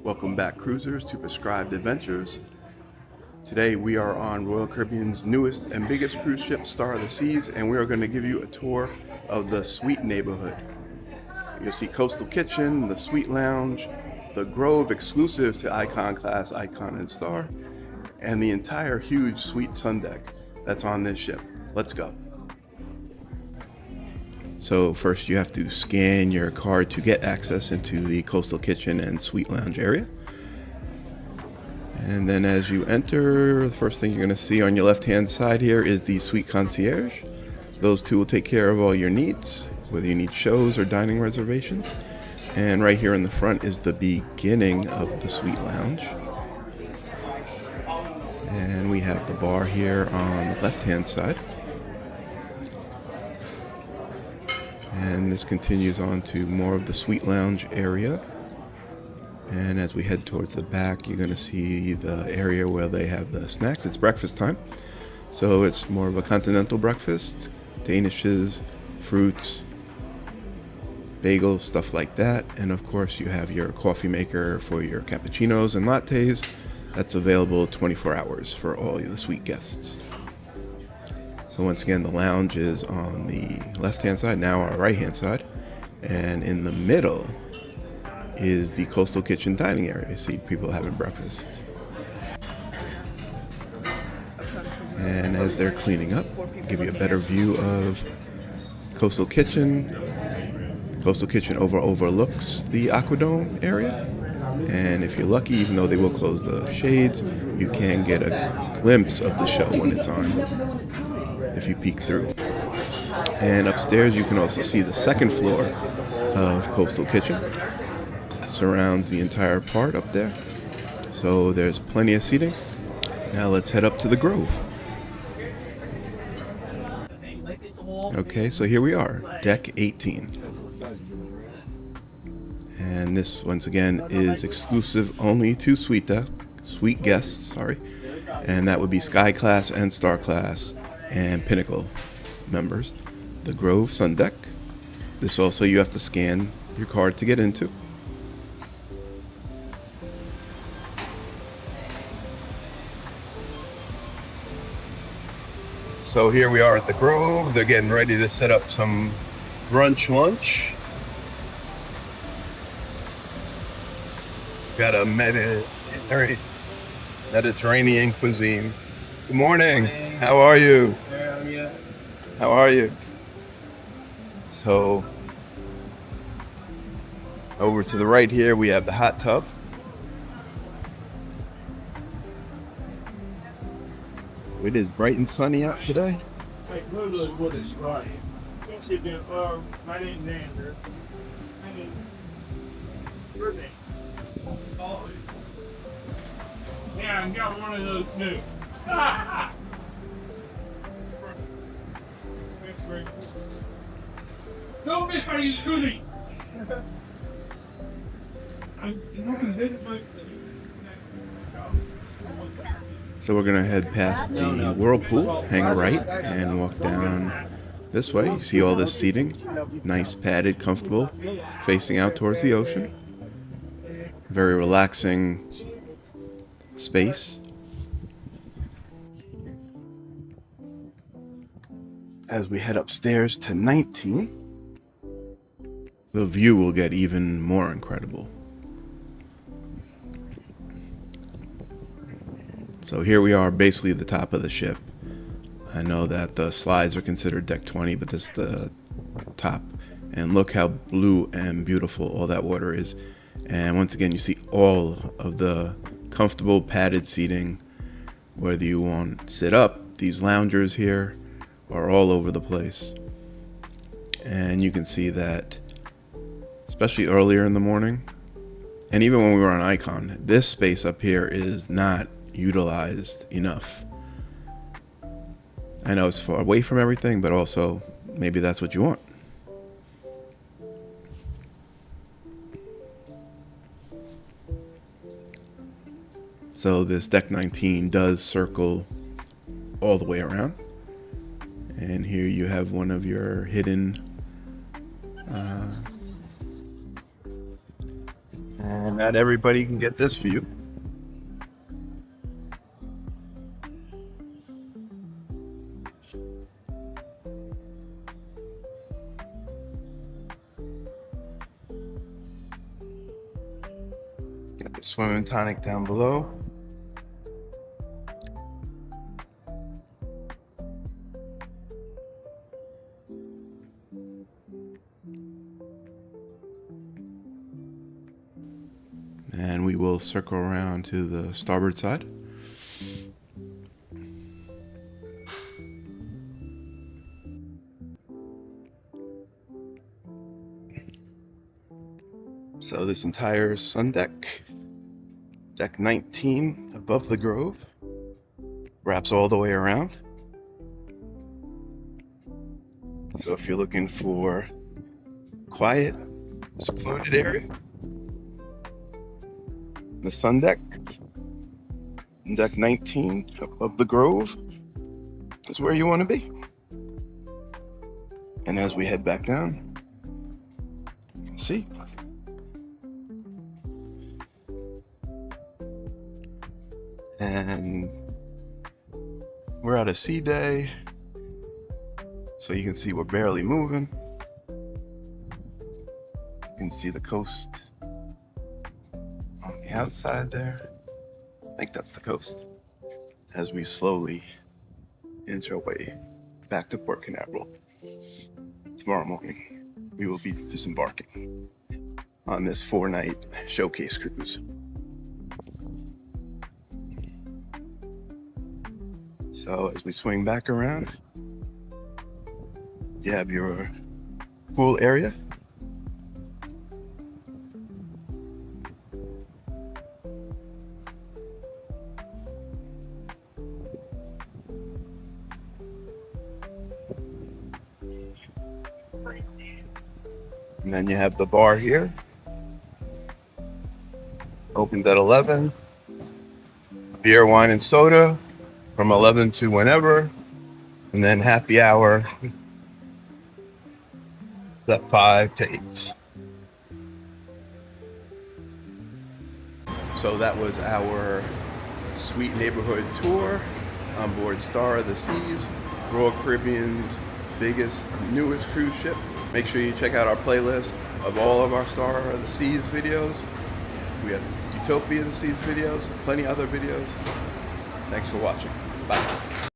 Welcome back, cruisers, to Prescribed Adventures. Today we are on Royal Caribbean's newest and biggest cruise ship, Star of the Seas, and we are going to give you a tour of the suite neighborhood. You'll see Coastal Kitchen, the Suite Lounge, the Grove exclusive to Icon Class, Icon and Star, and the entire huge suite Sun Deck that's on this ship. Let's go. So first you have to scan your card to get access into the Coastal Kitchen and Suite Lounge area. And then as you enter, the first thing you're going to see on your left-hand side here is the Suite Concierge. Those two will take care of all your needs, whether you need shows or dining reservations. And right here in the front is the beginning of the Suite Lounge. And we have the bar here on the left-hand side. And this continues on to more of the Suite Lounge area. And as we head towards the back, you're going to see the area where they have the snacks. It's breakfast time. So it's more of a continental breakfast. Danishes, fruits, bagels, stuff like that. And of course, you have your coffee maker for your cappuccinos and lattes. That's available 24 hours for all the suite guests. So once again, the lounge is on the left-hand side, now our right-hand side. And in the middle is the Coastal Kitchen dining area. You see people having breakfast. And as they're cleaning up, give you a better view of Coastal Kitchen. Coastal Kitchen overlooks the Aquadome area. And if you're lucky, even though they will close the shades, you can get a glimpse of the show when it's on, if you peek through. And upstairs you can also see the second floor of Coastal Kitchen. Surrounds the entire part up there. So there's plenty of seating. Now let's head up to the Grove. Okay, so here we are, deck 18. And this, once again, is exclusive only to suite guests, and that would be Sky Class and Star Class and Pinnacle members. The Grove Sun Deck. This also you have to scan your card to get into. So here we are at the Grove. They're getting ready to set up some brunch lunch. Got a Mediterranean cuisine. Good morning. How are you? How are you? So over to the right here, we have the hot tub. It is bright and sunny out today. My name's Andrew. Yeah, I got one of those new. Don't miss my Julie. So we're gonna head past the whirlpool, hang a right, and walk down this way. You see all this seating, nice, padded, comfortable, facing out towards the ocean. Very relaxing space. As we head upstairs to 19, the view will get even more incredible. So here we are, basically the top of the ship. I know that the slides are considered deck 20, but this is the top. And look how blue and beautiful all that water is. And once again, you see all of the comfortable padded seating. Whether you want to sit up, these loungers here are all over the place. And you can see that, especially earlier in the morning, and even when we were on Icon, this space up here is not utilized enough. I know it's far away from everything, but also maybe that's what you want. So this deck 19 does circle all the way around. And here you have one of your hidden Not everybody can get this view. Got the swimming tonic down below. And we will circle around to the starboard side. So this entire Sun Deck, deck 19 above the Grove, wraps all the way around. So if you're looking for quiet, secluded area, the Sun Deck, deck 19 above the Grove is where you want to be. And as we head back down, you can see. And we're at a sea day, so you can see we're barely moving. You can see the coast on the outside there. I think that's the coast. As we slowly inch our way back to Port Canaveral. Tomorrow morning, we will be disembarking on this 4-night showcase cruise. So as we swing back around, you have your pool area. And then you have the bar here. Opens at 11. Beer, wine, and soda from 11 to whenever. And then happy hour at 5 to 8. So that was our sweet neighborhood tour on board Star of the Seas, Royal Caribbean's biggest, newest cruise ship. Make sure you check out our playlist of all of our Star of the Seas videos. We have Utopia of the Seas videos, plenty other videos. Thanks for watching. Bye.